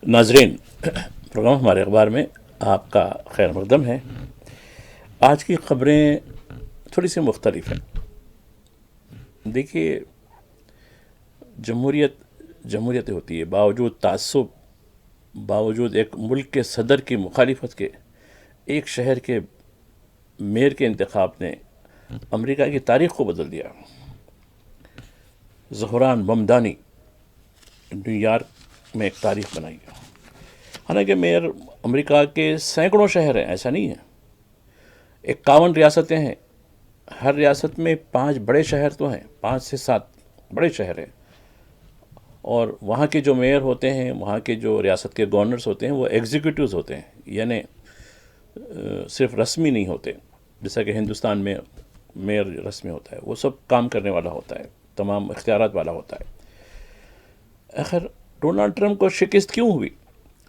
ناظرین، پروگرام ہمارے اخبار میں آپ کا خیر مقدم ہے۔ آج کی خبریں تھوڑی سی مختلف ہیں۔ دیکھیے، جمہوریت ہوتی ہے، باوجود تعصب، باوجود ایک ملک کے صدر کی مخالفت کے، ایک شہر کے میئر کے انتخاب نے امریکہ کی تاریخ کو بدل دیا۔ زہران ممدانی نیو یارک میں ایک تاریخ بنائی۔ حالانکہ میئر امریکہ کے سینکڑوں شہر ہیں، ایسا نہیں ہے۔ 51 ریاستیں ہیں، ہر ریاست میں 5 بڑے شہر تو ہیں، 5 سے 7 بڑے شہر ہیں، اور وہاں کے جو میئر ہوتے ہیں، وہاں کے جو ریاست کے گورنرز ہوتے ہیں، وہ ایگزیکٹوز ہوتے ہیں، یعنی صرف رسمی نہیں ہوتے، جیسا کہ ہندوستان میں میئر رسمی ہوتا ہے، وہ سب کام کرنے والا ہوتا ہے، تمام اختیارات والا ہوتا ہے۔ آخر ڈونلڈ ٹرمپ کو شکست کیوں ہوئی؟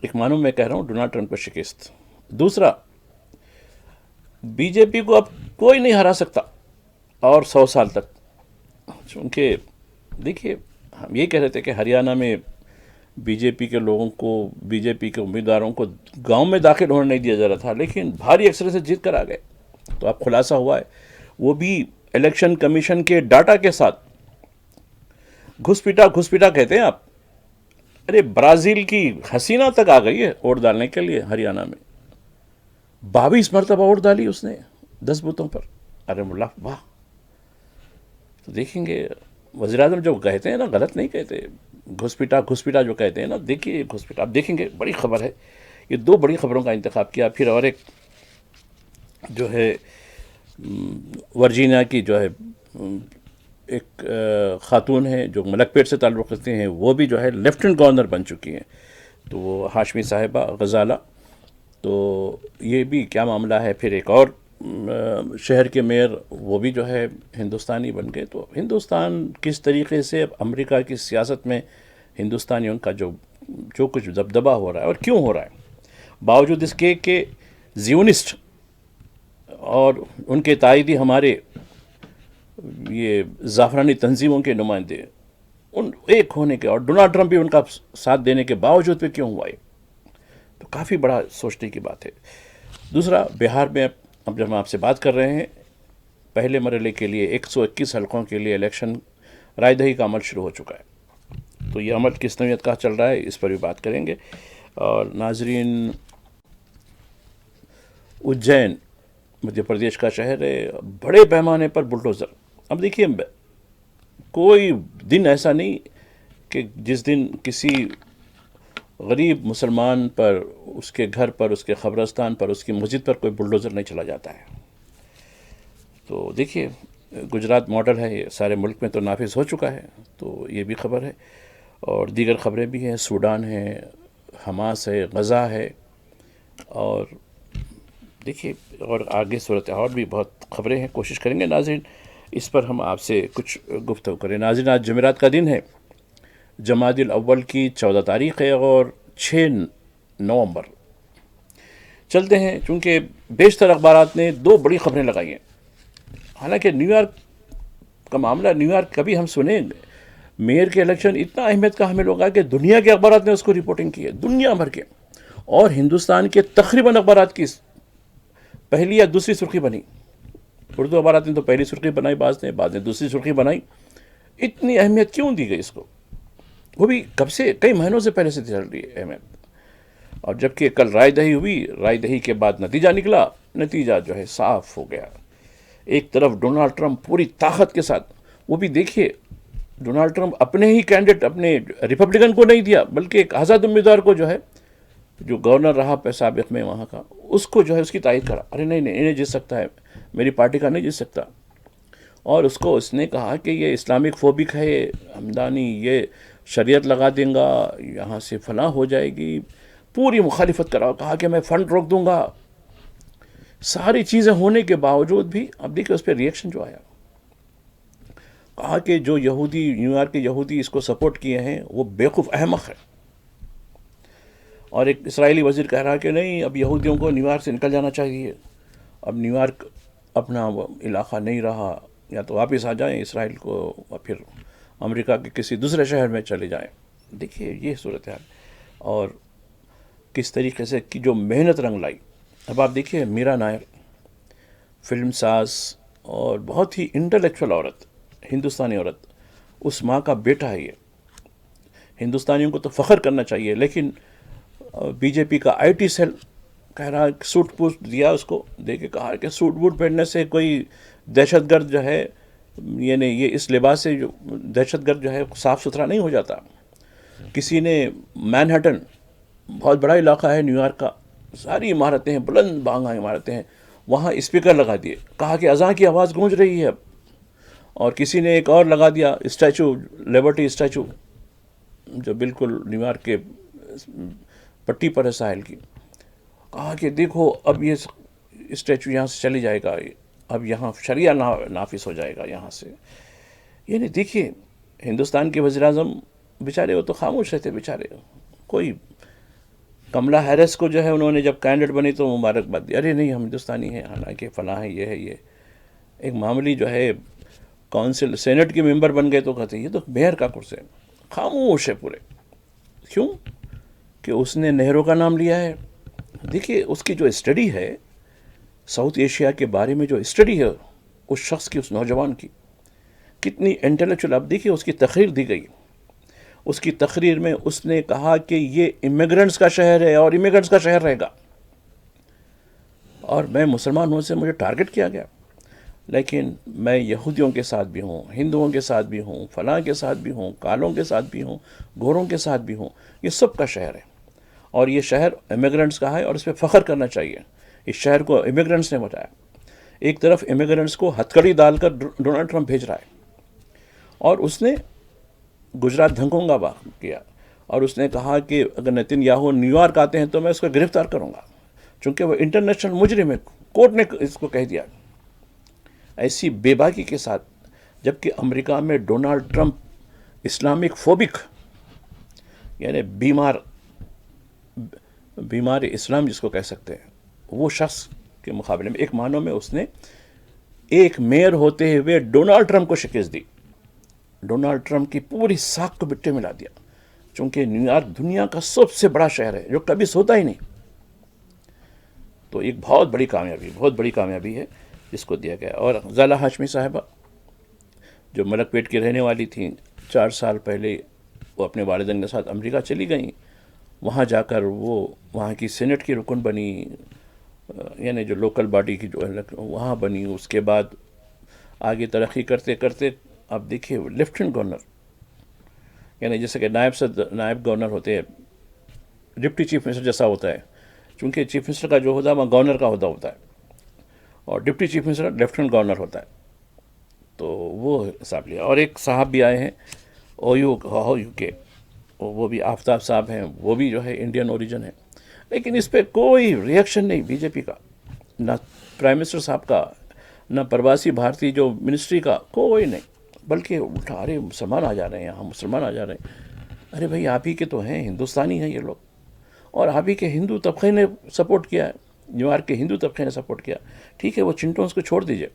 ایک معنی میں کہہ رہا ہوں، ڈونلڈ ٹرمپ کو شکست۔ دوسرا، بی جے پی کو اب کوئی نہیں ہرا سکتا، اور 100 سال تک۔ چونکہ دیکھیے، ہم یہ کہہ رہے تھے کہ ہریانہ میں بی جے پی کے لوگوں کو، بی جے پی کے امیدواروں کو گاؤں میں داخل ہونے نہیں دیا جا رہا تھا، لیکن بھاری اکثریت سے جیت کر آ گئے۔ تو اب خلاصہ ہوا ہے، وہ بھی الیکشن کمیشن کے ڈاٹا کے ساتھ۔ گھس پیٹا کہتے ہیں آپ، ارے برازیل کی حسینہ تک آ گئی ہے ووٹ ڈالنے کے لیے ہریانہ میں۔ 22 مرتبہ ووٹ ڈالی اس نے 10 بوتھوں پر۔ ارے ملا واہ! تو دیکھیں گے، وزیر اعظم جو کہتے ہیں نا، غلط نہیں کہتے۔ گھس پیٹا جو کہتے ہیں نا، دیکھیے گھس پیٹا، آپ دیکھیں گے، بڑی خبر ہے۔ یہ 2 بڑی خبروں کا انتخاب کیا۔ پھر اور ایک جو ہے ورجینیا کی جو ہے ایک خاتون ہے جو ملک پیٹ سے تعلق رکھتے ہیں، وہ بھی جو ہے لیفٹنٹ گورنر بن چکی ہیں، تو وہ ہاشمی صاحبہ غزالہ۔ تو یہ بھی کیا معاملہ ہے۔ پھر ایک اور شہر کے میئر، وہ بھی جو ہے ہندوستانی بن گئے۔ تو ہندوستان کس طریقے سے اب امریکہ کی سیاست میں ہندوستانیوں کا جو کچھ دبدبہ ہو رہا ہے، اور کیوں ہو رہا ہے، باوجود اس کے کہ زیونسٹ اور ان کے تائیدی ہمارے یہ زعفرانی تنظیموں کے نمائندے ان ایک ہونے کے، اور ڈونلڈ ٹرمپ بھی ان کا ساتھ دینے کے باوجود پہ کیوں ہوا ہے، تو کافی بڑا سوچنے کی بات ہے۔ دوسرا، بہار میں اب جب ہم آپ سے بات کر رہے ہیں، پہلے مرحلے کے لیے 121 حلقوں کے لیے الیکشن رائے دہی کا عمل شروع ہو چکا ہے۔ تو یہ عمل کس نوعیت کا چل رہا ہے، اس پر بھی بات کریں گے۔ اور ناظرین، اجین مدھیہ پردیش کا شہر ہے، بڑے پیمانے پر بلڈوزر۔ اب دیکھیے، کوئی دن ایسا نہیں کہ جس دن کسی غریب مسلمان پر، اس کے گھر پر، اس کے قبرستان پر، اس کی مسجد پر کوئی بلڈوزر نہیں چلا جاتا ہے۔ تو دیکھیے، گجرات ماڈل ہے، یہ سارے ملک میں تو نافذ ہو چکا ہے، تو یہ بھی خبر ہے۔ اور دیگر خبریں بھی ہیں، سوڈان ہے، حماس ہے، غزہ ہے، اور دیکھیے اور آگے صورتحال بھی بہت خبریں ہیں۔ کوشش کریں گے ناظرین اس پر ہم آپ سے کچھ گفتگو کریں۔ ناظرین، آج جمعرات کا دن ہے، جمادی الاول کی 14 تاریخ ہے، اور 6 نومبر۔ چلتے ہیں، چونکہ بیشتر اخبارات نے 2 بڑی خبریں لگائی ہیں۔ حالانکہ نیو یارک کا معاملہ، نیو یارک کبھی ہم سنیں، میئر کے الیکشن اتنا اہمیت کا حامل ہوگا کہ دنیا کے اخبارات نے اس کو رپورٹنگ کی ہے، دنیا بھر کے، اور ہندوستان کے تقریباً اخبارات کی پہلی یا دوسری سرخی بنی۔ اردو اخبارات نے تو پہلی سرخی بنائی، بعض نے دوسری سرخی بنائی۔ اتنی اہمیت کیوں دی گئی اس کو؟ وہ بھی کب سے، کئی مہینوں سے پہلے سے چل رہی ہے اہمیت۔ اور جبکہ کل رائے دہی ہوئی، رائے دہی کے بعد نتیجہ نکلا، نتیجہ جو ہے صاف ہو گیا۔ ایک طرف ڈونلڈ ٹرمپ پوری طاقت کے ساتھ، وہ بھی دیکھیے، ڈونلڈ ٹرمپ اپنے ہی کینڈیڈیٹ، اپنے ریپبلکن کو نہیں دیا، بلکہ ایک آزاد امیدوار کو جو ہے، جو گورنر رہا سابق میں وہاں کا، اس کو جو ہے اس کی تائید کرا۔ ارے نہیں، انہیں جیت سکتا ہے، میری پارٹی کا نہیں جیت سکتا۔ اور اس نے کہا کہ یہ اسلامک فوبک ہے، ہمدانی، یہ شریعت لگا دیں گا، یہاں سے فلاں ہو جائے گی، پوری مخالفت کرا، کہا کہ میں فنڈ روک دوں گا۔ ساری چیزیں ہونے کے باوجود بھی اب دیکھیں اس پہ ریئیکشن جو آیا، کہا کہ جو یہودی، نیو یارک کے یہودی اس کو سپورٹ کیے ہیں، وہ بیوقوف احمق ہے۔ اور ایک اسرائیلی وزیر کہہ رہا کہ نہیں، اب یہودیوں کو نیو یارک سے نکل جانا چاہیے، اب نیو یارک اپنا علاقہ نہیں رہا، یا تو واپس آ جائیں اسرائیل کو، اور پھر امریکہ کے کسی دوسرے شہر میں چلے جائیں۔ دیکھیے یہ صورتحال۔ اور کس طریقے سے کی جو محنت رنگ لائی. اب آپ دیکھیے میرا نائر فلم ساز اور بہت ہی انٹلیکچوئل عورت، ہندوستانی عورت، اس ماں کا بیٹا ہے یہ. ہندوستانیوں کو تو فخر کرنا چاہیے، لیکن بی جے پی کا آئی ٹی سیل کہہ رہا ہے، سوٹ بوٹ دیا اس کو، دے کے کہا کہ سوٹ بوٹ پہننے سے کوئی دہشت گرد جو ہے، یعنی یہ اس لباس سے جو دہشت گرد جو ہے صاف ستھرا نہیں ہو جاتا. کسی نے مین ہٹن، بہت بڑا علاقہ ہے نیو یارک کا، ساری عمارتیں ہیں، بلند بانگا عمارتیں ہیں، وہاں اسپیکر لگا دیے، کہا کہ اذان کی آواز گونج رہی ہے اب. اور کسی نے ایک اور لگا دیا اسٹیچو، لبرٹی اسٹیچو، جو بالکل نیو یارک کے پٹی پر ہے ساحل کی. کہا کہ دیکھو اب یہ اسٹیچو یہاں سے چلی جائے گا، اب یہاں شریعہ نافذ ہو جائے گا یہاں سے. یعنی دیکھیے ہندوستان کے وزیر اعظم بیچارے وہ تو خاموش رہتے بیچارے. کوئی کملا ہیرس کو جو ہے انہوں نے جب کینڈیڈیٹ بنی تو مبارکباد دی، ارے نہیں ہم ہندوستانی ہیں، حالانکہ فلاں ہے یہ ہے یہ. ایک معمولی جو ہے کونسل سینٹ کے ممبر بن گئے تو کہتے ہیں یہ تو میئر کا کرسی ہے. خاموش ہے پورے. کیوں؟ کہ اس نے نہرو کا نام لیا ہے. دیکھیے اس کی جو اسٹڈی ہے ساؤتھ ایشیا کے بارے میں، جو اسٹڈی ہے اس شخص کی، اس نوجوان کی، کتنی انٹلیکچوئل. اب دیکھیے اس کی تقریر دی گئی، اس کی تقریر میں اس نے کہا کہ یہ امیگرنٹس کا شہر ہے اور امیگرنٹس کا شہر رہے گا، اور میں مسلمان ہوں سے مجھے ٹارگٹ کیا گیا، لیکن میں یہودیوں کے ساتھ بھی ہوں، ہندوؤں کے ساتھ بھی ہوں، فلاں کے ساتھ بھی ہوں، کالوں کے ساتھ بھی ہوں، گوروں کے ساتھ بھی ہوں. یہ سب کا شہر ہے، اور یہ شہر امیگرنٹس کا ہے اور اس پہ فخر کرنا چاہیے. اس شہر کو امیگرنٹس نے بتایا. ایک طرف امیگرنٹس کو ہتکڑی ڈال کر ڈونلڈ ٹرمپ بھیج رہا ہے، اور اس نے گجرات دھنگوں کا واقع کیا، اور اس نے کہا کہ اگر نتن یاہو نیو یارک آتے ہیں تو میں اس کو گرفتار کروں گا، چونکہ وہ انٹرنیشنل مجرم ہے. کورٹ نے اس کو کہہ دیا. ایسی بے باکی کے ساتھ، جبکہ امریکہ میں ڈونلڈ ٹرمپ اسلامک فوبک، یعنی بیمار اسلام جس کو کہہ سکتے ہیں، وہ شخص کے مقابلے میں ایک معنوں میں اس نے ایک میئر ہوتے ہوئے ڈونلڈ ٹرمپ کو شکست دی. ڈونلڈ ٹرمپ کی پوری ساکھ کو مٹی ملا دیا، چونکہ نیو یارک دنیا کا سب سے بڑا شہر ہے جو کبھی سوتا ہی نہیں. تو ایک بہت بڑی کامیابی ہے جس کو دیا گیا. اور زالہ ہاشمی صاحبہ جو ملک پیٹ کی رہنے والی تھیں، 4 سال پہلے وہ اپنے والدین کے ساتھ امریکہ چلی گئیں. وہاں جا کر وہ وہاں کی سینٹ کی رکن بنی، یعنی جو لوکل باڈی کی جو وہاں بنی. اس کے بعد آگے ترقی کرتے کرتے آپ دیکھیے لیفٹنٹ گورنر، یعنی جیسے کہ نائب گورنر ہوتے ہیں، ڈپٹی چیف منسٹر جیسا ہوتا ہے، چونکہ چیف منسٹر کا جو عہدہ وہاں گورنر کا عہدہ ہوتا ہے، اور deputy chief minister lieutenant governor ہوتا ہے. تو وہ حساب لیا. اور ایک صاحب بھی آئے ہیں او یو کے، وہ بھی آفتاب صاحب ہیں، وہ بھی جو ہے انڈین اوریجن ہے. لیکن اس پہ کوئی ریئیکشن نہیں بی جے پی کا، نہ پرائم منسٹر صاحب کا، نہ پرواسی بھارتی جو منسٹری کا، کوئی نہیں. بلکہ الٹا، ارے مسلمان آ جا رہے ہیں یہاں، مسلمان آ جا رہے ہیں. ارے بھائی آپ ہی کے تو ہیں، ہندوستانی ہیں یہ لوگ، اور آپ ہی کے ہندو طبقے نے سپورٹ کیا ہے، نیو یارک کے ہندو طبقے نے سپورٹ کیا. ٹھیک ہے وہ چنٹونس کو چھوڑ دیجئے،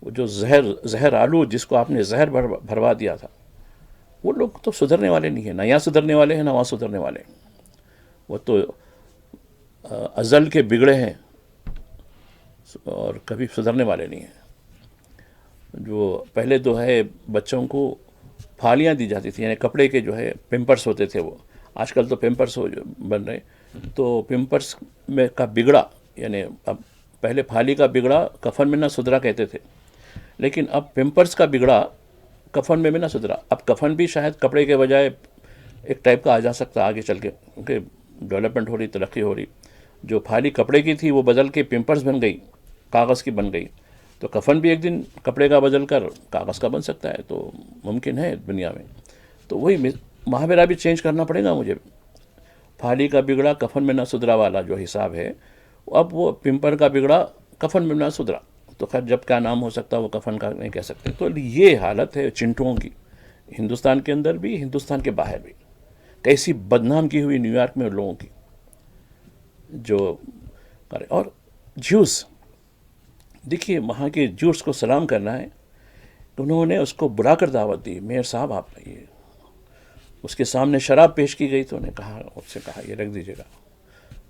وہ جو زہر آلو جس کو آپ نے زہر بھروا دیا تھا، وہ لوگ تو سدھرنے والے نہیں ہیں، نہ یہاں سدھرنے والے ہیں نہ وہاں سدھرنے والے ہیں. وہ تو ازل کے بگڑے ہیں اور کبھی سدھرنے والے نہیں ہیں. جو پہلے تو ہے بچوں کو پھالیاں دی جاتی تھیں، یعنی کپڑے کے جو ہے پیمپرس ہوتے تھے، وہ آج کل تو پیمپرس بن رہے. تو پیمپرس میں کا بگڑا، یعنی اب پہلے پھالی کا بگڑا کفن میں نہ سدھرا کہتے تھے، لیکن اب پیمپرس کا بگڑا کفن میں بھی نہ سدھرا. اب کفن بھی شاید کپڑے کے بجائے ایک ٹائپ کا آ جا سکتا آگے چل کے، کیونکہ ڈیولپمنٹ ہو رہی، ترقی ہو رہی. جو پھالی کپڑے کی تھی وہ بدل کے پیمپرس بن گئی، کاغذ کی بن گئی. تو کفن بھی ایک دن کپڑے کا بدل کر کاغذ کا بن سکتا ہے، تو ممکن ہے دنیا میں. تو وہی محاورہ بھی چینج کرنا پڑے گا مجھے. پھالی کا بگڑا کفن میں نہ سدھرا والا جو حساب ہے، اب وہ پیمپر کا بگڑا کفن میں نہ سدھرا. تو خیر جب کیا نام ہو سکتا وہ کفن کا نہیں کہہ سکتے. تو یہ حالت ہے چنٹوؤں کی، ہندوستان کے اندر بھی، ہندوستان کے باہر بھی. کیسی بدنام کی ہوئی نیو یارک میں لوگوں کی جو کرے. اور جوس دیکھیے وہاں کے جوس کو سلام کرنا ہے، انہوں نے اس کو بلا کر دعوت دی، میئر صاحب آپ یہ اس کے سامنے شراب پیش کی گئی تو انہیں اس سے کہا یہ رکھ دیجیے گا،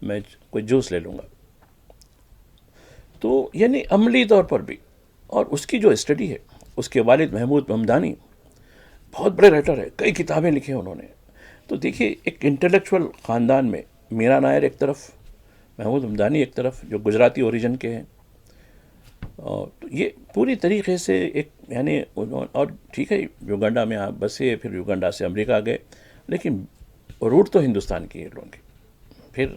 میں کوئی جوس لے لوں گا. تو یعنی عملی طور پر بھی. اور اس کی جو اسٹڈی ہے، اس کے والد محمود ممدانی بہت بڑے رائٹر ہے، کئی کتابیں لکھی ہیں انہوں نے. تو دیکھیے ایک انٹلیکچوئل خاندان میں میرا نائر ایک طرف، محمود ممدانی ایک طرف جو گجراتی اوریجن کے ہیں، اور یہ پوری طریقے سے ایک یعنی اور ٹھیک ہے یوگنڈا میں آپ بسے، پھر یوگنڈا سے امریکہ گئے، لیکن روٹ تو ہندوستان کی ہے لوگوں کی. پھر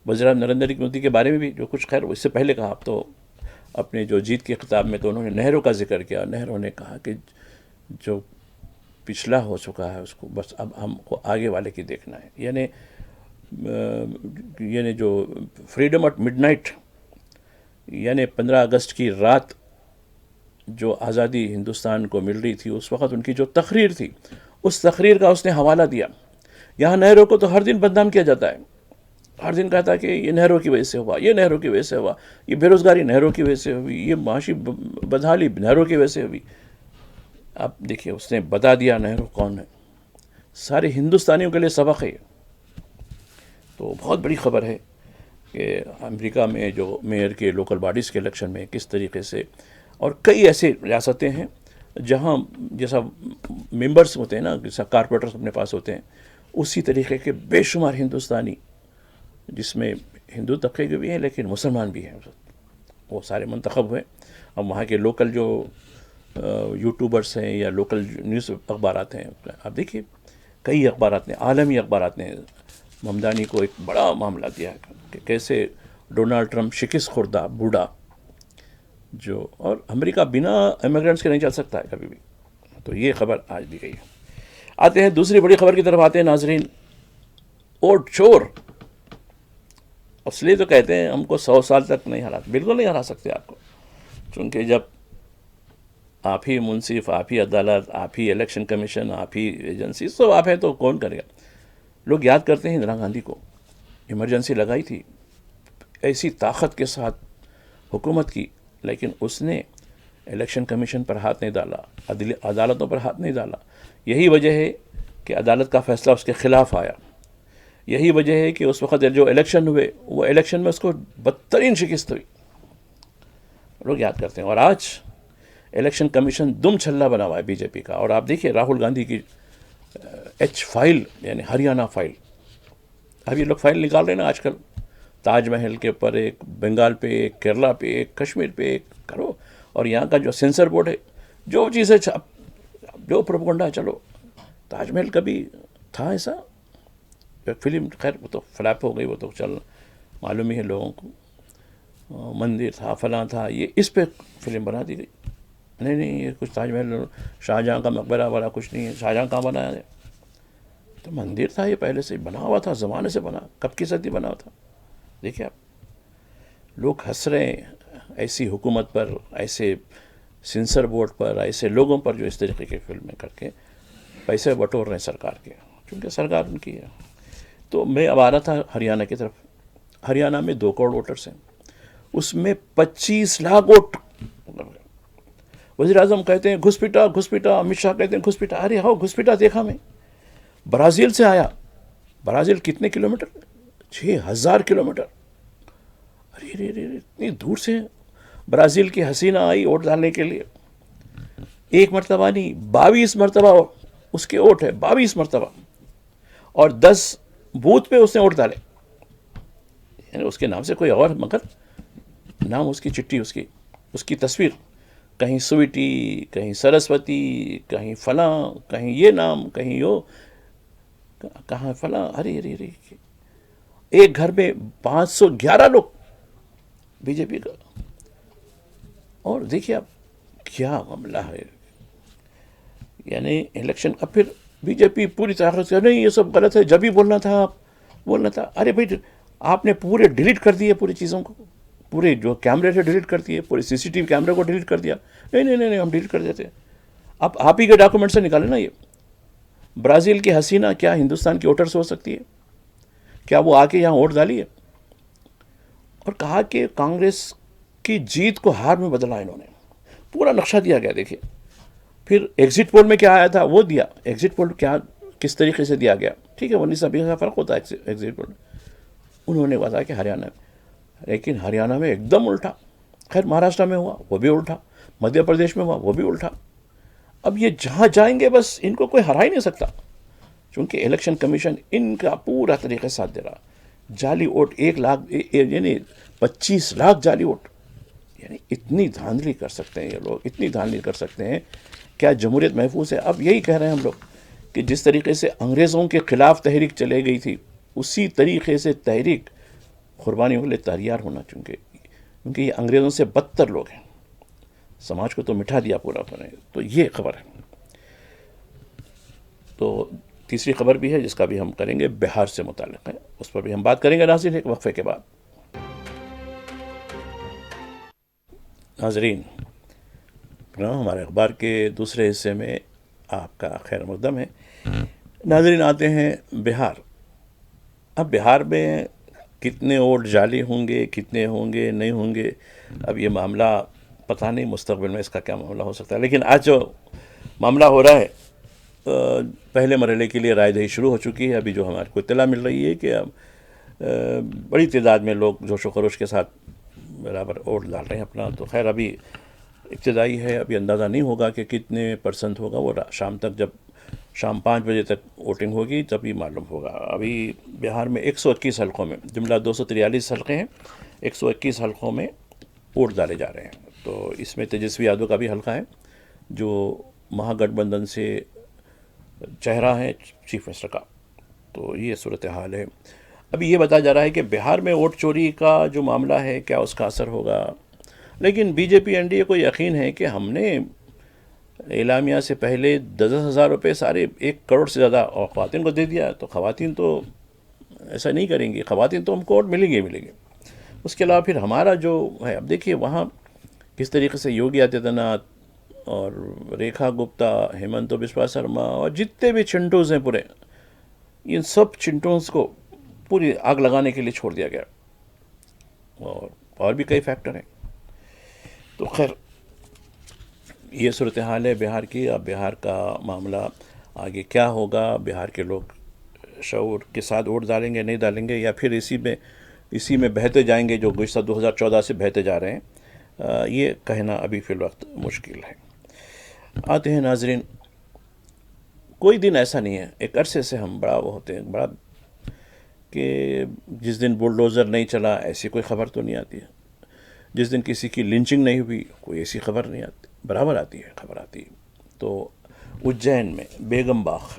وزیر نریندر مودی کے بارے میں بھی جو کچھ، خیر اس سے پہلے کہا، آپ تو اپنے جو جیت کی خطاب میں تو انہوں نے نہرو کا ذکر کیا. نہرو نے کہا کہ جو پچھلا ہو چکا ہے اس کو بس اب ہم کو آگے والے کی دیکھنا ہے. یعنی جو فریڈم ایٹ مڈ نائٹ، یعنی 15 اگست کی رات جو آزادی ہندوستان کو مل رہی تھی، اس وقت ان کی جو تقریر تھی، اس تقریر کا اس نے حوالہ دیا. یہاں نہرو کو تو ہر دن بدنام کیا جاتا ہے، ہر دن کہتا ہے کہ یہ نہرو کی وجہ سے ہوا، یہ نہرو کی وجہ سے ہوا، یہ بے روزگاری نہرو کی وجہ سے ہوئی، یہ معاشی بدحالی نہرو کی وجہ سے ہوئی. اب دیکھیے اس نے بتا دیا نہرو کون ہے. سارے ہندوستانیوں کے لیے سبق ہے. تو بہت بڑی خبر ہے کہ امریکہ میں جو میئر کے لوکل باڈیز کے الیکشن میں کس طریقے سے، اور کئی ایسے ریاستیں ہیں جہاں جیسا ممبرس ہوتے ہیں نا، جیسا کارپوریٹرس اپنے پاس ہوتے ہیں، اسی طریقے کے بے شمار ہندوستانی، جس میں ہندو طبقے کے بھی ہیں لیکن مسلمان بھی ہیں، وہ سارے منتخب ہوئے. اب وہاں کے لوکل جو یوٹیوبرس ہیں یا لوکل نیوز اخبارات ہیں، آپ دیکھیے کئی اخبارات نے، عالمی اخبارات نے ممدانی کو ایک بڑا معاملہ دیا کہ کیسے ڈونلڈ ٹرمپ شکست خوردہ بوڑھا، جو اور امریکہ بنا امیگرینٹس کے نہیں چل سکتا ہے کبھی بھی. تو یہ خبر آج دی گئی ہے. آتے ہیں دوسری بڑی خبر کی طرف آتے ہیں ناظرین. ووٹ چور. اصلی تو کہتے ہیں ہم کو 100 سال تک نہیں ہرا، بالکل نہیں ہرا سکتے آپ کو، چونکہ جب آپ ہی منصف، آپ ہی عدالت، آپ ہی الیکشن کمیشن، آپ ہی ایجنسی، سب آپ ہیں تو کون کرے گا. لوگ یاد کرتے ہیں اندرا گاندھی کو، ایمرجنسی لگائی تھی ایسی طاقت کے ساتھ حکومت کی، لیکن اس نے الیکشن کمیشن پر ہاتھ نہیں ڈالا، عدالتوں پر ہاتھ نہیں ڈالا. یہی وجہ ہے کہ عدالت کا فیصلہ اس کے خلاف آیا. یہی وجہ ہے کہ اس وقت جو الیکشن ہوئے، وہ الیکشن میں اس کو بدترین شکست ہوئی. لوگ یاد کرتے ہیں. اور آج الیکشن کمیشن دم چھلا بنا ہوا ہے بی جے پی کا. اور آپ دیکھیے راہل گاندھی کی ایچ فائل، یعنی ہریانہ فائل، اب یہ لوگ فائل نکال رہے ہیں نا آج کل، تاج محل کے اوپر ایک، بنگال پہ ایک، کیرلا پہ ایک، کشمیر پہ ایک کرو. اور یہاں کا جو سینسر بورڈ ہے، جو چیزیں جو پروپیگنڈا ہے، چلو تاج محل کبھی تھا ایسا ایک فلم، خیر وہ تو فلاپ ہو گئی، وہ تو چل معلوم ہی ہے لوگوں کو. مندر تھا، فلاں تھا، یہ اس پہ فلم بنا دی گئی. نہیں یہ کچھ تاج محل شاہجہاں کا مقبرہ والا کچھ نہیں ہے. شاہجہاں کہاں بنایا ہے؟ تو مندر تھا، یہ پہلے سے بنا ہوا تھا، زمانے سے بنا، کب کی صدی بنا ہوا تھا. دیکھیے آپ، لوگ ہنس رہے ہیں ایسی حکومت پر، ایسے سینسر بورڈ پر، ایسے لوگوں پر جو اس طریقے کی فلمیں کر کے پیسے بٹور رہے ہیں سرکار کے، کیونکہ سرکار ان کی ہے. تو میں اب آ رہا تھا ہریانہ کی طرف. ہریانہ میں 2 کروڑ ووٹرس ہیں، اس میں 25 لاکھ ووٹ. وزیر اعظم کہتے ہیں گھسپیٹا گھسپیٹا، امت شاہ کہتے ہیں گھسپیٹا. ارے ہاؤ گھسپیٹا دیکھا میں، برازیل سے آیا. برازیل کتنے کلومیٹر؟ 6000 کلومیٹر. ارے اتنی دور سے برازیل کی حسینہ آئی ووٹ ڈالنے کے لیے. ایک مرتبہ نہیں، 22 مرتبہ اس کے ووٹ ہے، 22 مرتبہ. اور 10 بوتھ پہ اس نے ووٹ ڈالے. یعنی اس کے نام سے کوئی اور، مگر نام اس کی چٹھی، اس کی تصویر، کہیں سویٹی، کہیں سرسوتی، کہیں فلاں، کہیں یہ نام، کہیں یہ، کہاں فلاں. ارے ایک گھر میں 511 لوگ بی جے پی کا. اور دیکھیے آپ کیا معاملہ ہے. یعنی الیکشن، اب پھر بی جے پی پوری طاقت سے نہیں یہ سب غلط ہے، جب ہی بولنا تھا. ارے بھائی آپ نے پورے ڈیلیٹ کر دیے پوری چیزوں کو، پورے جو کیمرے سے ڈیلیٹ کر دیے، پورے سی سی ٹی وی کیمرے کو ڈیلیٹ کر دیا. نہیں ہم ڈیلیٹ کر دیتے. اب آپ ہی کے ڈاکومنٹ سے نکالے نا. یہ برازیل کی حسینہ کیا ہندوستان کی ووٹرس ہو سکتی ہے؟ کیا وہ آ کے یہاں ووٹ ڈالی ہے؟ اور کہا کہ کانگریس کی جیت کو ہار میں بدلا انہوں نے. پورا نقشہ دیا گیا. دیکھیے پھر ایگزٹ پول میں کیا آیا تھا وہ دیا. ایگزٹ پول کس طریقے سے دیا گیا. ٹھیک ہے 19-20 کا فرق ہوتا ہے ایگزیٹ پول. انہوں نے بتایا کہ ہریانہ میں، لیکن ہریانہ میں ایک دم الٹا. خیر مہاراشٹر میں ہوا وہ بھی الٹا، مدھیہ پردیش میں ہوا وہ بھی الٹا. اب یہ جہاں جائیں گے بس ان کو کوئی ہرا ہی نہیں سکتا، چونکہ الیکشن کمیشن ان کا پورا طریقے ساتھ دے رہا. جعلی ووٹ 1 لاکھ یعنی 25 لاکھ جعلی ووٹ. یعنی اتنی دھاندلی کر سکتے ہیں یہ لوگ، اتنی دھاندلی کر سکتے ہیں. کیا جمہوریت محفوظ ہے؟ اب یہی کہہ رہے ہیں ہم لوگ کہ جس طریقے سے انگریزوں کے خلاف تحریک چلے گئی تھی، اسی طریقے سے تحریک قربانیوں کے لیے تیار ہونا. کیونکہ یہ انگریزوں سے بدتر لوگ ہیں، سماج کو تو مٹھا دیا پورا نے. تو یہ خبر ہے. تو تیسری خبر بھی ہے جس کا بھی ہم کریں گے، بہار سے متعلق ہے، اس پر بھی ہم بات کریں گے ناظرین ایک وقفے کے بعد. ناظرین ہمارے اخبار کے دوسرے حصے میں آپ کا خیر مقدم ہے. ناظرین آتے ہیں بہار. اب بہار میں کتنے ووٹ جعلی ہوں گے، کتنے ہوں گے نہیں ہوں گے، اب یہ معاملہ پتہ نہیں مستقبل میں اس کا کیا معاملہ ہو سکتا ہے. لیکن آج جو معاملہ ہو رہا ہے، پہلے مرحلے کے لیے رائے دہی شروع ہو چکی ہے. ابھی جو ہمارے کو اطلاع مل رہی ہے کہ بڑی تعداد میں لوگ جوش و خروش کے ساتھ برابر ووٹ ڈال رہے ہیں اپنا. تو خیر ابھی ابتدائی ہے، ابھی اندازہ نہیں ہوگا کہ کتنے پرسنٹ ہوگا. وہ شام تک، جب شام 5 بجے تک ووٹنگ ہوگی تب ہی معلوم ہوگا. ابھی بہار میں 121 حلقوں میں، جملہ 243 حلقے ہیں، 121 حلقوں میں ووٹ ڈالے جا رہے ہیں. تو اس میں تیجسوی یادو کا بھی حلقہ ہے جو مہا گٹھ بندھن سے چہرہ ہے چیف منسٹر کا. تو یہ صورتحال ہے. ابھی یہ بتایا جا رہا ہے کہ بہار میں ووٹ چوری کا جو معاملہ ہے کیا اس کا اثر ہوگا. لیکن BJP NDA کو یقین ہے کہ ہم نے اعلامیہ سے پہلے 10,000 روپے سارے 1 کروڑ سے زیادہ خواتین کو دے دیا. تو خواتین تو ایسا نہیں کریں گی، خواتین تو ہم کو ووٹ ملیں گے. اس کے علاوہ پھر ہمارا جو ہے، اب دیکھیے وہاں کس طریقے سے یوگی آدتیہ ناتھ اور ریکھا گپتا، ہیمنت بسوا سرما اور جتنے بھی چنٹوز ہیں پورے، ان سب چنٹوز کو پوری آگ لگانے کے لیے چھوڑ دیا گیا. اور بھی کئی فیکٹر ہیں. تو خیر یہ صورتحال ہے بہار کی. اب بہار کا معاملہ آگے کیا ہوگا، بہار کے لوگ شعور کے ساتھ ووٹ ڈالیں گے نہیں ڈالیں گے، یا پھر اسی میں بہتے جائیں گے جو گزشتہ 2014 سے بہتے جا رہے ہیں، یہ کہنا ابھی فی الوقت مشکل ہے. آتے ہیں ناظرین، کوئی دن ایسا نہیں ہے، ایک عرصے سے ہم بڑا وہ ہوتے ہیں بڑا کہ جس دن بلڈوزر نہیں چلا ایسی کوئی خبر تو نہیں آتی ہے، جس دن کسی کی لنچنگ نہیں ہوئی کوئی ایسی خبر نہیں آتی، برابر آتی ہے خبر آتی ہے. تو اجین میں بیگم باغ،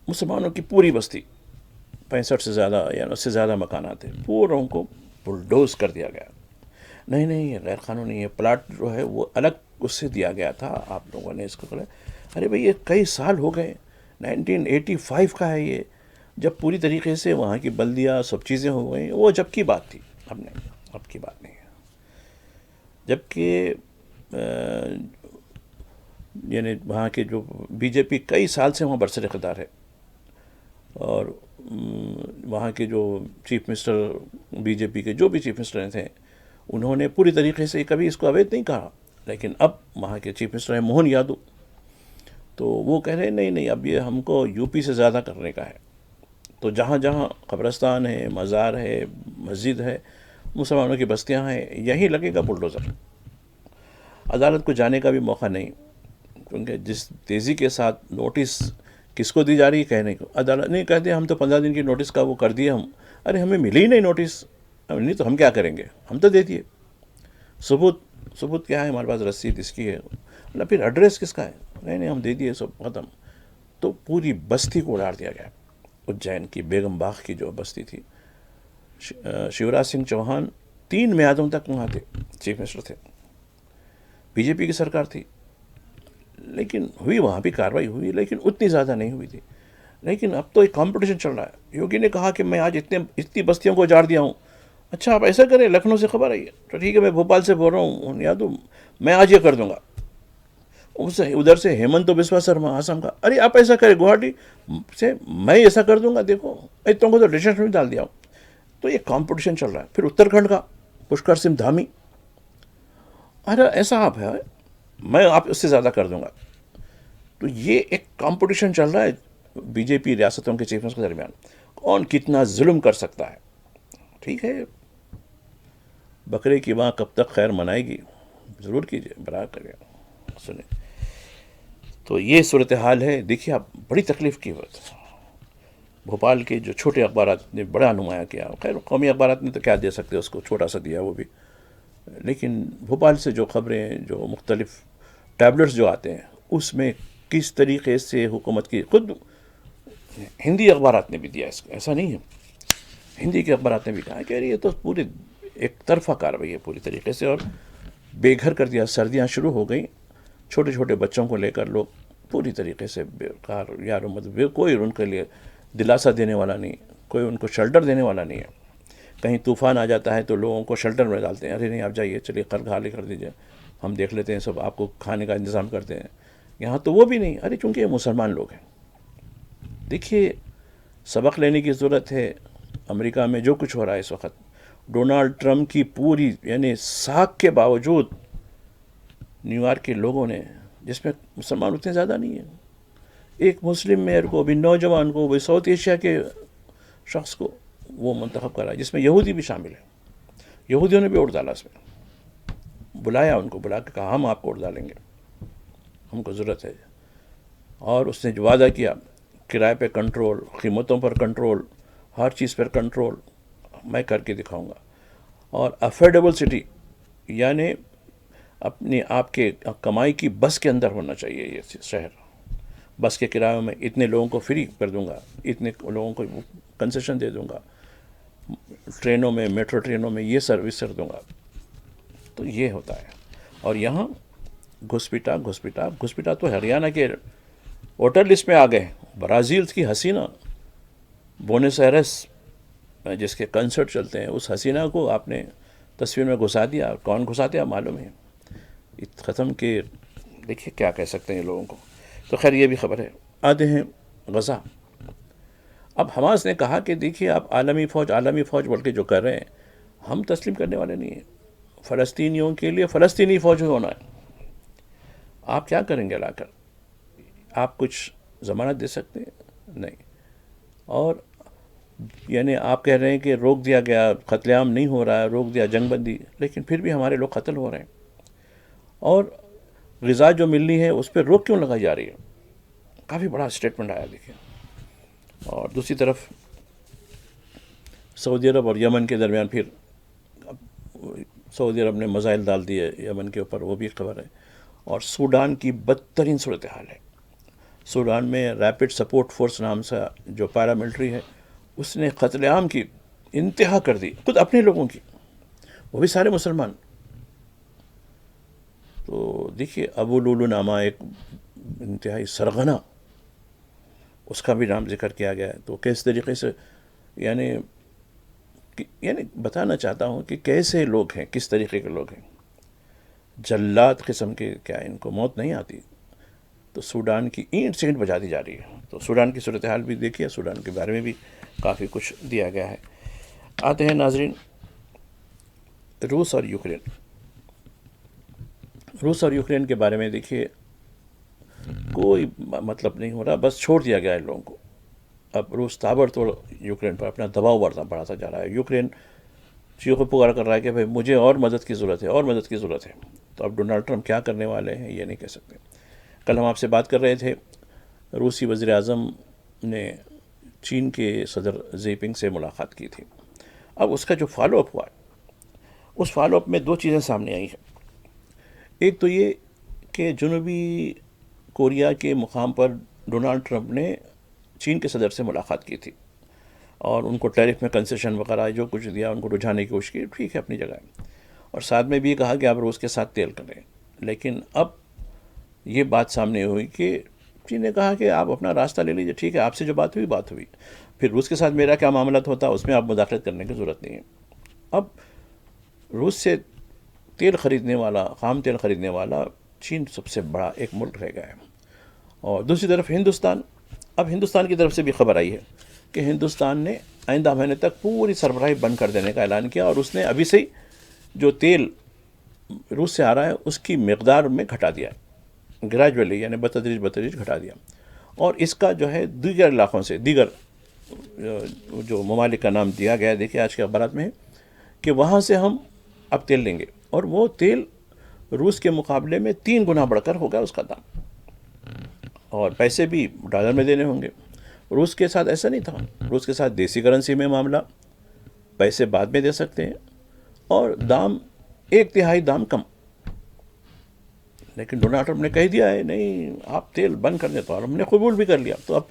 مسلمانوں کی پوری بستی، 65 سے زیادہ یا اس سے زیادہ مکانات ہیں، پوروں کو بلڈوز کر دیا گیا. نہیں یہ غیر قانونی ہے. پلاٹ جو ہے وہ الگ اس سے دیا گیا تھا، آپ لوگوں نے اس کو کرا. ارے بھئی یہ کئی سال ہو گئے، 1985 کا ہے یہ، جب پوری طریقے سے وہاں کی بلدیہ سب چیزیں ہو گئیں. وہ جب کی بات تھی، اب کی بات نہیں ہے. جبکہ یعنی وہاں کے جو بی جے پی کئی سال سے وہاں برسر اقتدار ہے، اور وہاں کے جو چیف منسٹر بی جے پی کے جو بھی چیف منسٹر تھے انہوں نے پوری طریقے سے کبھی اس کو اویدھ نہیں کہا. لیکن اب وہاں کے چیف منسٹر ہیں موہن یادو، تو وہ کہہ رہے ہیں نہیں اب یہ ہم کو یو پی سے زیادہ کرنے کا ہے. تو جہاں جہاں قبرستان ہے، مزار ہے، مسجد ہے، مسلمانوں کی بستیاں ہیں، یہیں لگے گا بلڈوزر. عدالت کو جانے کا بھی موقع نہیں، کیونکہ جس تیزی کے ساتھ نوٹس کس کو دی جا رہی ہے کہنے کو، عدالت نہیں کہتے ہم تو 15 دن کی نوٹس کا وہ کر دیے ہم. ارے ہمیں ملی ہی نہیں نوٹس، نہیں تو ہم کیا کریں گے، ہم تو دے دیے. ثبوت کیا ہے ہمارے پاس، رسید اس کی ہے، اللہ پھر ایڈریس کس کا ہے، نہیں ہم دے دیے سب ختم. تو پوری بستی کو اڑاڑ دیا گیا. اجین کی بیگم باغ کی جو بستی تھی، شیوراج سنگھ چوہان 3 میعادوں تک وہاں تھے، چیف منسٹر تھے، بی جے پی کی سرکار تھی. لیکن ہوئی وہاں بھی کارروائی ہوئی، لیکن اتنی زیادہ نہیں ہوئی تھی. لیکن اب تو ایک کمپٹیشن چل رہا ہے. یوگی نے کہا کہ میں آج اتنی بستیوں کو اجاڑ دیا ہوں. اچھا آپ ایسا کریں، لکھنؤ سے خبر آئی ہے تو ٹھیک ہے، میں بھوپال سے بول رہا ہوں یادو، میں آج یہ کر دوں گا. ادھر سے ہیمنت بسوا سرما آسام کا، ارے آپ ایسا کریں گوہاٹی سے میں ایسا کر دوں گا، دیکھو تم کو تو ڈیسیشن میں ڈال دیا ہوں. تو یہ کمپٹیشن چل رہا ہے. پھر اتراکھنڈ کا پشکر سنگھ دھامی، ارے ایسا آپ ہے میں آپ اس سے زیادہ کر دوں گا. تو یہ ایک کمپٹیشن چل رہا ہے. بی جے پی ریاستوں کے چیف منسٹر کے درمیان کون کتنا ظلم کر سکتا ہے. ٹھیک ہے، بکرے کی ماں کب تک خیر منائے گی، ضرور کیجیے، برا کرے سنیں. تو یہ صورتحال ہے. دیکھیے آپ، بڑی تکلیف کی بات. بھوپال کے جو چھوٹے اخبارات نے بڑا نمایاں کیا. خیر قومی اخبارات نے تو کیا دے سکتے، اس کو چھوٹا سا دیا وہ بھی. لیکن بھوپال سے جو خبریں، جو مختلف ٹیبلٹس جو آتے ہیں، اس میں کس طریقے سے حکومت کی، خود ہندی اخبارات نے بھی دیا اس کو، ایسا نہیں ہے. ہندی کے اخبارات نے بھی کہا کہ یہ تو پورے ایک طرفہ کارروائی ہے پوری طریقے سے، اور بے گھر کر دیا. سردیاں شروع ہو گئیں، چھوٹے چھوٹے بچوں کو لے کر لوگ پوری طریقے سے بیکار یار، مطلب کوئی ان کے لیے دلاسا دینے والا نہیں، کوئی ان کو شیلٹر دینے والا نہیں ہے. کہیں طوفان آ جاتا ہے تو لوگوں کو شیلٹر میں ڈالتے ہیں، ارے نہیں آپ جائیے، چلیے خالی کر دیجیے، ہم دیکھ لیتے ہیں، سب آپ کو کھانے کا انتظام کرتے ہیں. یہاں تو وہ بھی نہیں. ارے چونکہ یہ مسلمان لوگ ہیں. دیکھیے سبق لینے کی ضرورت ہے. امریکہ میں جو کچھ ہو رہا ہے اس وقت، ڈونالڈ ٹرمپ کی پوری یعنی ساکھ کے باوجود نیو یارک کے لوگوں نے، جس میں مسلمان اتنے زیادہ نہیں ہیں، ایک مسلم میئر کو بھی، نوجوان کو بھی، ساؤتھ ایشیا کے شخص کو وہ منتخب کرا، جس میں یہودی بھی شامل ہیں. یہودیوں نے بھی ووٹ ڈالا اس میں، بلایا ان کو، بلا کے کہا ہم آپ کو ووٹ ڈالیں گے، ہم کو ضرورت ہے. اور اس نے جو وعدہ کیا، کرائے پہ کنٹرول، قیمتوں پر کنٹرول، ہر چیز پر کنٹرول میں کر کے دکھاؤں گا. اور افورڈیبل سٹی، یعنی اپنی آپ کے کمائی کی بس کے اندر ہونا چاہیے یہ شہر. بس کے کرایوں میں اتنے لوگوں کو فری کر دوں گا، اتنے لوگوں کو کنسیشن دے دوں گا، ٹرینوں میں، میٹرو ٹرینوں میں یہ سروس کر دوں گا. تو یہ ہوتا ہے. اور یہاں گھسپٹا تو ہریانہ کے ووٹر لسٹ میں آ گئے. برازیل کی حسینہ، بونس ایرس جس کے کنسرٹ چلتے ہیں، اس حسینہ کو آپ نے تصویر میں گھسا دیا. کون گھساتے آپ معلوم ہے. ختم کہ دیکھیے کیا کہہ سکتے ہیں لوگوں کو. تو خیر یہ بھی خبر ہے. آتے ہیں غزہ. اب حماس نے کہا کہ دیکھیے آپ عالمی فوج بول کے جو کر رہے ہیں، ہم تسلیم کرنے والے نہیں ہیں. فلسطینیوں کے لیے فلسطینی فوج ہونا ہے. آپ کیا کریں گے لا کر؟ آپ کچھ ضمانت دے سکتے ہیں؟ نہیں. اور یعنی آپ کہہ رہے ہیں کہ روک دیا گیا، قتل عام نہیں ہو رہا ہے، روک دیا جنگ بندی، لیکن پھر بھی ہمارے لوگ قتل ہو رہے ہیں. اور غذا جو ملنی ہے اس پہ روک کیوں لگائی جا رہی ہے؟ کافی بڑا اسٹیٹمنٹ آیا دیکھیں. اور دوسری طرف سعودی عرب اور یمن کے درمیان پھر سعودی عرب نے میزائل ڈال دیے یمن کے اوپر، وہ بھی خبر ہے. اور سوڈان کی بدترین صورتحال ہے. سوڈان میں ریپڈ سپورٹ فورس نام سے جو پیراملٹری ہے، اس نے قتل عام کی انتہا کر دی، خود اپنے لوگوں کی، وہ بھی سارے مسلمان. تو دیکھیے ابو لولو نامہ ایک انتہائی سرغنہ، اس کا بھی نام ذکر کیا گیا ہے. تو کس طریقے سے یعنی بتانا چاہتا ہوں کہ کیسے لوگ ہیں، کس طریقے کے لوگ ہیں. جلات قسم کے، کیا ان کو موت نہیں آتی؟ تو سوڈان کی اینٹ سینٹ بجا دی جا رہی ہے. تو سوڈان کی صورتحال بھی دیکھیے، سوڈان کے بارے میں بھی کافی کچھ دیا گیا ہے. آتے ہیں ناظرین روس اور یوکرین. روس اور یوکرین کے بارے میں دیکھیے کوئی مطلب نہیں ہو رہا، بس چھوڑ دیا گیا ہے لوگوں کو. اب روس تابڑ توڑ یوکرین پر اپنا دباؤ بڑھاتا جا رہا ہے. یوکرین چیخ و پکار کر رہا ہے کہ بھائی مجھے اور مدد کی ضرورت ہے، اور مدد کی ضرورت ہے. تو اب ڈونالڈ ٹرمپ کیا کرنے والے ہیں یہ نہیں کہہ سکتے. کل ہم آپ سے بات کر رہے تھے، روسی وزیر اعظم نے چین کے صدر زی پنگ سے ملاقات کی تھی. اب اس کا جو فالو اپ ہوا، اس فالو اپ میں دو چیزیں سامنے آئی ہیں. ایک تو یہ کہ جنوبی کوریا کے مقام پر ڈونالڈ ٹرمپ نے چین کے صدر سے ملاقات کی تھی، اور ان کو ٹیرف میں کنسیشن وغیرہ جو کچھ دیا، ان کو رجھانے کی کوشش کی. ٹھیک ہے، اپنی جگہ ہے. اور ساتھ میں بھی یہ کہا کہ آپ روس کے ساتھ تیل کریں. لیکن اب یہ بات سامنے ہوئی کہ چین نے کہا کہ آپ اپنا راستہ لے لیجیے، ٹھیک ہے، آپ سے جو بات ہوئی. پھر روس کے ساتھ میرا کیا معاملات ہوتا، اس میں آپ مداخلت کرنے کی ضرورت نہیں ہے. اب روس سے تیل خریدنے والا، خام تیل خریدنے والا چین سب سے بڑا ایک ملک رہ گیا ہے. اور دوسری طرف ہندوستان. اب ہندوستان کی طرف سے بھی خبر آئی ہے کہ ہندوستان نے آئندہ مہینے تک پوری سربراہی بند کر دینے کا اعلان کیا، اور اس نے ابھی سے جو تیل روس سے آ رہا ہے اس کی مقدار میں گھٹا دیا، گریجولی یعنی بتدریج گھٹا دیا. اور اس کا جو ہے دیگر علاقوں سے دیگر جو ممالک کا نام دیا گیا ہے، دیکھیے آج کے اخبارات میں ہے کہ وہاں سے ہم اب تیل لیں گے، اور وہ تیل روس کے مقابلے میں 3 گنا بڑھ کر ہوگا اس کا دام، اور پیسے بھی ڈالر میں دینے ہوں گے۔ روس کے ساتھ ایسا نہیں تھا، روس کے ساتھ دیسی کرنسی میں معاملہ، پیسے بعد میں دے سکتے ہیں، اور دام 1/3 دام کم۔ لیکن ڈونلڈ ٹرمپ نے کہہ دیا ہے نہیں آپ تیل بند کر دیں، تو اور ہم نے قبول بھی کر لیا۔ تو اب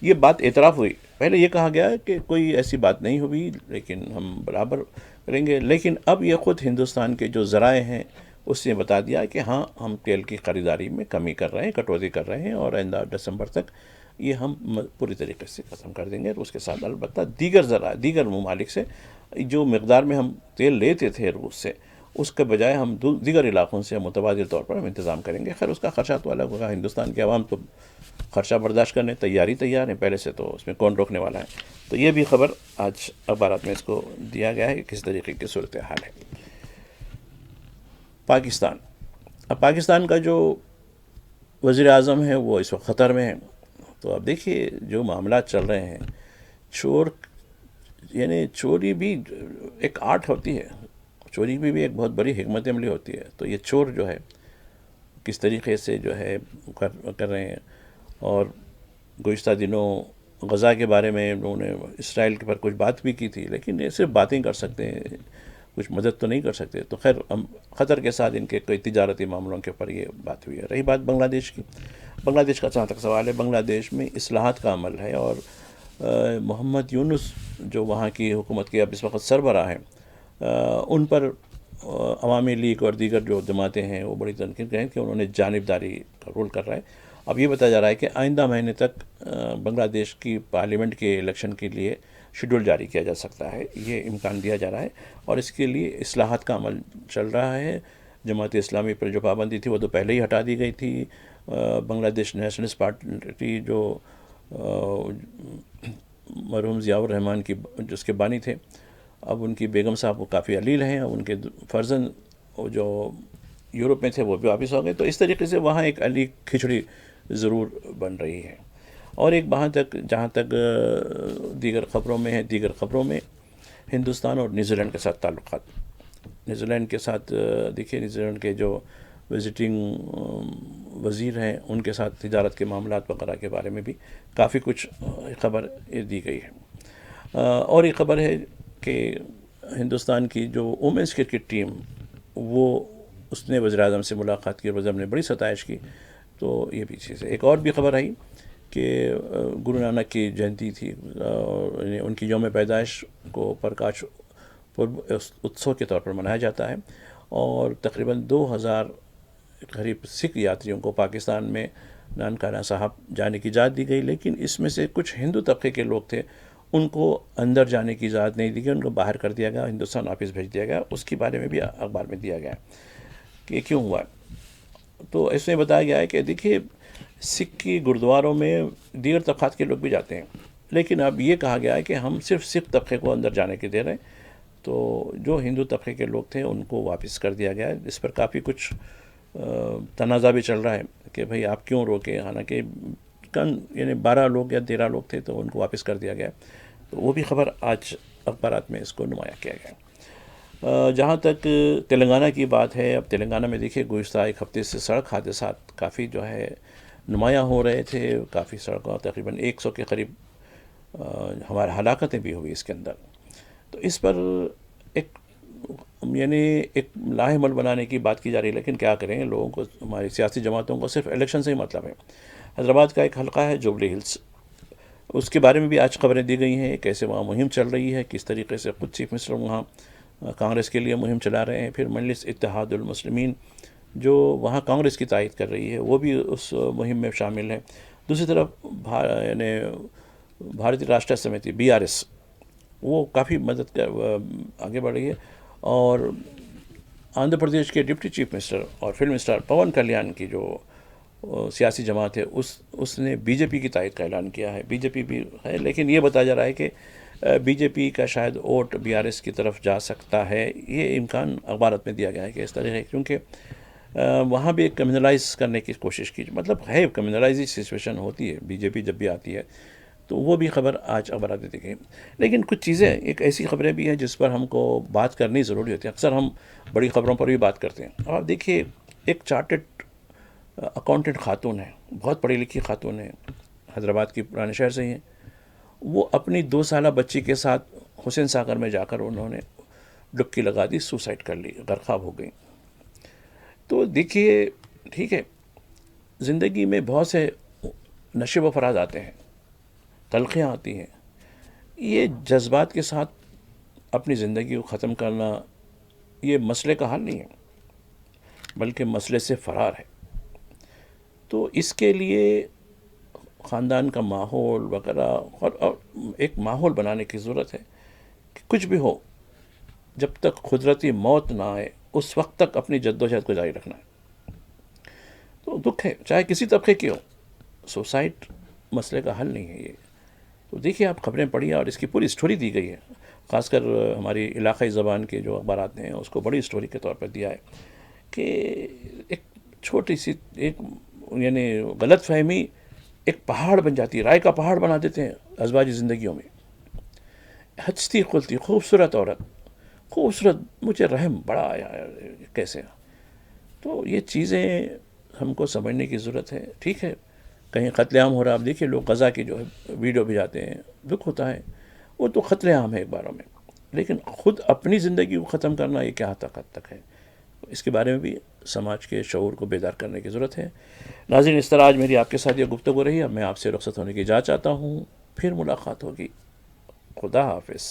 یہ بات اعتراف ہوئی، پہلے یہ کہا گیا کہ کوئی ایسی بات نہیں ہوئی لیکن ہم برابر کریں گے، لیکن اب یہ خود ہندوستان کے جو ذرائع ہیں اس نے بتا دیا کہ ہاں ہم تیل کی خریداری میں کمی کر رہے ہیں، کٹوتی کر رہے ہیں، اور آئندہ دسمبر تک یہ ہم پوری طریقے سے ختم کر دیں گے۔ اس کے ساتھ البتہ دیگر ذرائع، دیگر ممالک سے جو مقدار میں ہم تیل لیتے تھے روس سے، اس کے بجائے ہم دیگر علاقوں سے متبادل طور پر ہم انتظام کریں گے۔ خیر اس کا خرچہ تو الگ ہوگا، ہندوستان کے عوام تو خرچہ برداشت کرنے تیار ہیں پہلے سے، تو اس میں کون روکنے والا ہے۔ تو یہ بھی خبر آج اخبارات میں اس کو دیا گیا ہے کہ کس طریقے کی صورتحال ہے۔ پاکستان، اب پاکستان کا جو وزیر اعظم ہے وہ اس وقت خطر میں ہے۔ تو اب دیکھیے جو معاملات چل رہے ہیں، یعنی چوری بھی ایک آرٹ ہوتی ہے، چوری بھی ایک بہت بڑی حکمت عملی ہوتی ہے۔ تو یہ چور جو ہے کس طریقے سے جو ہے کر رہے ہیں، اور گزشتہ دنوں غزہ کے بارے میں انہوں نے اسرائیل کے پر کچھ بات بھی کی تھی، لیکن یہ صرف باتیں کر سکتے ہیں، کچھ مدد تو نہیں کر سکتے۔ تو خیر ہم خطر کے ساتھ ان کے کوئی تجارتی معاملوں کے اوپر یہ بات ہوئی ہے۔ رہی بات بنگلہ دیش کی، بنگلہ دیش کا جہاں تک سوال ہے، بنگلہ دیش میں اصلاحات کا عمل ہے، اور محمد یونس جو وہاں کی حکومت کے اب اس وقت سربراہ ہیں، ان پر عوامی لیگ اور دیگر جو جماعتیں ہیں وہ بڑی تنقید کریں کہ انہوں نے جانبداری کا رول کر رہا ہے۔ اب یہ بتایا جا رہا ہے کہ آئندہ مہینے تک بنگلہ دیش کی پارلیمنٹ کے الیکشن کے لیے شیڈول جاری کیا جا سکتا ہے، یہ امکان دیا جا رہا ہے، اور اس کے لیے اصلاحات کا عمل چل رہا ہے۔ جماعت اسلامی پر جو پابندی تھی وہ تو پہلے ہی ہٹا دی گئی تھی۔ بنگلہ دیش نیشنلسٹ پارٹی جو مرحوم ضیاء الرحمن کی جس کے بانی تھے، اب ان کی بیگم صاحب وہ کافی علیل ہیں، اب ان کے فرزند جو یورپ میں تھے وہ بھی واپس ہو گئے۔ تو اس طریقے سے وہاں ایک علی کھچڑی ضرور بن رہی ہے۔ اور ایک جہاں تک دیگر خبروں میں ہندوستان اور نیوزی لینڈ کے ساتھ تعلقات، نیوزی لینڈ کے ساتھ دیکھیے، نیوزی لینڈ کے جو وزٹنگ وزیر ہیں ان کے ساتھ تجارت کے معاملات وغیرہ کے بارے میں بھی کافی کچھ خبر دی گئی ہے۔ اور ایک خبر ہے کہ ہندوستان کی جو وومنس کرکٹ ٹیم، وہ اس نے وزیر اعظم سے ملاقات کی، وزیر اعظم نے بڑی ستائش کی۔ تو یہ بھی چیز ہے۔ ایک اور بھی خبر آئی کہ گرو نانک کی جینتی تھی، ان کی یوم پیدائش کو پرکاش اتسو کے طور پر منایا جاتا ہے، اور تقریباً 2000 قریب سکھ یاتریوں کو پاکستان میں نانکانہ صاحب جانے کی اجازت دی گئی، لیکن اس میں سے کچھ ہندو طبقے کے لوگ تھے، ان کو اندر جانے کی اجازت نہیں دی گئی، ان کو باہر کر دیا گیا، ہندوستان واپس بھیج دیا گیا۔ اس کے بارے میں بھی اخبار میں دیا گیا کہ کیوں ہوا۔ تو اس میں بتایا گیا ہے کہ دیکھیے سکھ کی گردواروں میں دیگر طبقات کے لوگ بھی جاتے ہیں، لیکن اب یہ کہا گیا ہے کہ ہم صرف سکھ طبقے کو اندر جانے کے دے رہے ہیں۔ تو جو ہندو طبقے کے لوگ تھے ان کو واپس کر دیا گیا ہے۔ اس پر کافی کچھ تنازع بھی چل رہا ہے کہ بھئی آپ کیوں روکے، حالانکہ یعنی 12 لوگ یا 13 لوگ تھے تو ان کو واپس کر دیا گیا۔ تو وہ بھی خبر آج اخبارات میں اس کو نمایاں کیا گیا۔ جہاں تک تلنگانہ کی بات ہے، اب تلنگانہ میں دیکھیے گزشتہ ایک ہفتے سے سڑک حادثات کافی جو ہے نمایاں ہو رہے تھے، کافی سڑکوں تقریباً 100 کے قریب ہمارے ہلاکتیں بھی ہوئی اس کے اندر۔ تو اس پر ایک لاہ عمل بنانے کی بات کی جا رہی ہے، لیکن کیا کریں، لوگوں کو، ہماری سیاسی جماعتوں کو صرف الیکشن سے ہی مطلب ہے۔ حیدرآباد کا ایک حلقہ ہے جوبلی ہلز، اس کے بارے میں بھی آج خبریں دی گئی ہیں، کیسے وہاں مہم چل رہی ہے، کس طریقے سے خود چیف منسٹر وہاں کانگریس کے لیے مہم چلا رہے ہیں، پھر مجلس اتحاد المسلمین جو وہاں کانگریس کی تائید کر رہی ہے وہ بھی اس مہم میں شامل ہے۔ دوسری طرف بھارتی راشٹریہ سمیتی BRS وہ کافی مدد آگے بڑھ رہی ہے، اور آندھرا پردیش کے ڈپٹی چیف منسٹر اور فلم اسٹار پون کلیان کی جو سیاسی جماعت ہے اس نے BJP کی تائید کا اعلان کیا ہے۔ BJP بھی ہے، لیکن یہ بتایا جا رہا ہے کہ BJP کا شاید ووٹ BRS کی طرف جا سکتا ہے، یہ امکان اخبارات میں دیا گیا ہے کہ اس طرح ہے، کیونکہ وہاں بھی ایک کمیونلائز کرنے کی کوشش کی، مطلب ہے کمیونلائز سچویشن ہوتی ہے بی جے پی جب بھی آتی ہے، تو وہ بھی خبر آج خبر آتی تھی. لیکن کچھ چیزیں ایک ایسی خبریں بھی ہیں جس پر ہم کو بات کرنی ضروری ہوتی ہے. اکثر ہم بڑی خبروں پر بھی بات کرتے ہیں. اب آپ دیکھیے، ایک چارٹرڈ اکاؤنٹنٹ خاتون ہے، بہت پڑھی لکھی خاتون ہے، حیدرآباد کی پرانے شہر سے ہی ہیں. وہ اپنی 2 سالہ بچی کے ساتھ حسین ساگر میں جا کر انہوں نے ڈبکی لگا دی، سوسائڈ کر لی، غرقاب ہو گئی. تو دیکھیے، ٹھیک ہے، زندگی میں بہت سے نشیب و فراز آتے ہیں، تلخیاں آتی ہیں. یہ جذبات کے ساتھ اپنی زندگی کو ختم کرنا یہ مسئلے کا حل نہیں ہے، بلکہ مسئلے سے فرار ہے. تو اس کے لیے خاندان کا ماحول وغیرہ اور ایک ماحول بنانے کی ضرورت ہے کہ کچھ بھی ہو، جب تک قدرتی موت نہ آئے اس وقت تک اپنی جد و جہد کو جاری رکھنا ہے. تو دکھ ہے، چاہے کسی طبقے کی ہو، سوسائڈ مسئلے کا حل نہیں ہے یہ. تو دیکھیے، آپ خبریں پڑھیے اور اس کی پوری اسٹوری دی گئی ہے. خاص کر ہماری علاقائی زبان کے جو اخبارات ہیں اس کو بڑی اسٹوری کے طور پر دیا ہے کہ ایک چھوٹی سی ایک یعنی غلط فہمی ایک پہاڑ بن جاتی ہے، رائے کا پہاڑ بنا دیتے ہیں ازواجی زندگیوں میں. ہنستی کھلتی خوبصورت عورت، خوبصورت، مجھے رحم بڑا آیا کیسے. تو یہ چیزیں ہم کو سمجھنے کی ضرورت ہے. ٹھیک ہے، کہیں قتل عام ہو رہا، آپ دیکھیے لوگ غزہ کی جو ہے ویڈیو بھیجاتے ہیں، دکھ ہوتا ہے. وہ تو قتل عام ہے ایک باروں میں، لیکن خود اپنی زندگی کو ختم کرنا یہ کیا حد تک ہے. اس کے بارے میں بھی سماج کے شعور کو بیدار کرنے کی ضرورت ہے. ناظرین، اس طرح آج میری آپ کے ساتھ یہ گفتگو رہی. اب میں آپ سے رخصت ہونے کی اجازت چاہتا ہوں، پھر ملاقات ہوگی. خدا حافظ.